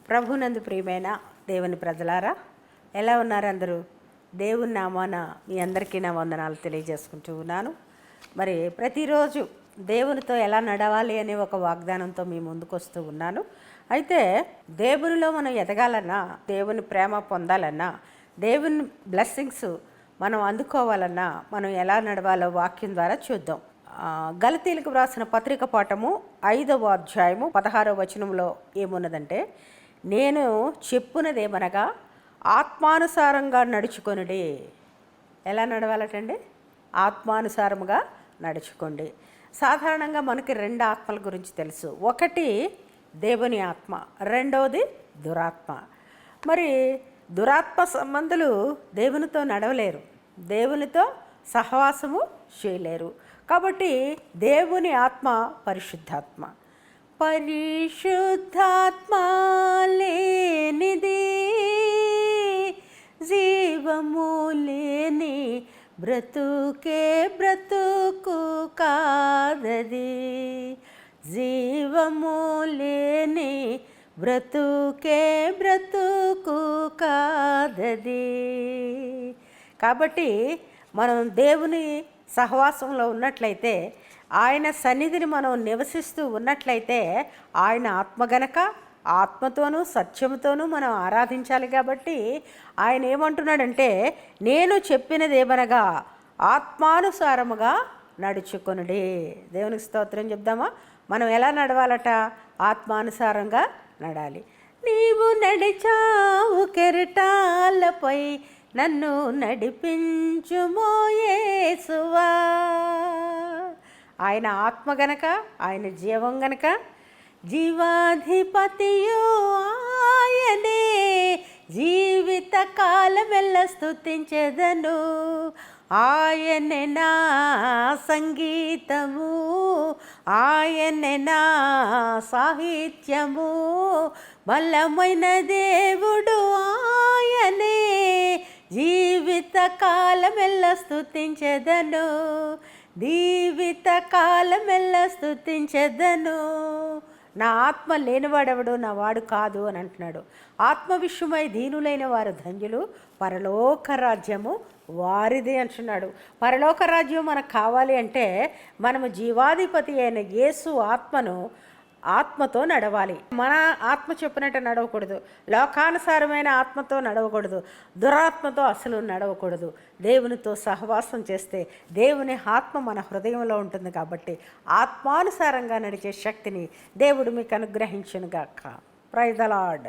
ప్రభునందు ప్రియమైన దేవుని ప్రజలారా, ఎలా ఉన్నారు అందరూ? దేవుని నామాన మీ అందరికీ నా వందనాలు తెలియజేసుకుంటూ ఉన్నాను. మరి ప్రతిరోజు దేవునితో ఎలా నడవాలి అనే ఒక వాగ్దానంతో మీ ముందుకు వస్తూ ఉన్నాను. అయితే దేవునిలో మనం ఎదగాలన్నా, దేవుని ప్రేమ పొందాలన్నా, దేవుని బ్లెస్సింగ్స్ మనం అందుకోవాలన్నా మనం ఎలా నడవాలో వాక్యం ద్వారా చూద్దాం. గలతీలకు వ్రాసిన పత్రిక పాఠము 5వ అధ్యాయము 16వ వచనంలో ఏమున్నదంటే, నేను చెప్పునదేమనగా ఆత్మానుసారంగా నడుచుకొనుడి. ఎలా నడవాలటండి? ఆత్మానుసారముగా నడుచుకోండి. సాధారణంగా మనకి 2 ఆత్మల గురించి తెలుసు. ఒకటి దేవుని ఆత్మ, రెండవది దురాత్మ. మరి దురాత్మ సంబంధులు దేవునితో నడవలేరు, దేవునితో సహవాసము చేయలేరు. కాబట్టి దేవుని ఆత్మ పరిశుద్ధాత్మ. పరిశుద్ధాత్మ లేనిది జీవము లేని బ్రతుకే బ్రతుకు కాదది. జీవము లేని బ్రతుకే బ్రతుకు కాదది. కాబట్టి మనం దేవుని సహవాసంలో ఉన్నట్లయితే, ఆయన సన్నిధిని మనం నివసిస్తూ ఉన్నట్లయితే, ఆయన ఆత్మ గనక ఆత్మతోనూ సత్యముతోనూ మనం ఆరాధించాలి. కాబట్టి ఆయన ఏమంటున్నాడంటే, నేను చెప్పినది ఏమనగా ఆత్మానుసారముగా నడుచుకొనుడి. దేవునికి స్తోత్రం చెప్దామా? మనం ఎలా నడవాలట? ఆత్మానుసారంగా నడాలి. నీవు నడిచావు కెరటాలపై, నన్ను నడిపించుమో యేసువా. ఆయన ఆత్మ గనక, ఆయన జీవం గనక, జీవాధిపతియు ఆయనే, జీవిత కాలమెల్ల స్తుతించెదను. ఆయనే నా సంగీతము, ఆయనే నా సాహిత్యము, బలమైన దేవుడు ఆయనే, జీవిత కాలమెల్ల స్తుతించెదను, జీవిత కాలమెల్ల స్తుతించెదను. నా ఆత్మ లేనివాడెవడు నా వాడు కాదు అని అంటున్నాడు. ఆత్మ విషయమై దీనులైన వారు ధన్యులు, పరలోక రాజ్యము వారిది అంటున్నాడు. పరలోక రాజ్యం మనకు కావాలి అంటే మనము జీవాధిపతి అయిన యేసు ఆత్మతో నడవాలి. మన ఆత్మ చెప్పినట్టు నడవకూడదు, లోకానుసారమైన ఆత్మతో నడవకూడదు, దురాత్మతో అసలు నడవకూడదు. దేవునితో సహవాసం చేస్తే దేవుని ఆత్మ మన హృదయంలో ఉంటుంది. కాబట్టి ఆత్మానుసారంగా నడిచే శక్తిని దేవుడు మీకు అనుగ్రహించునుగాక. Praise the lord.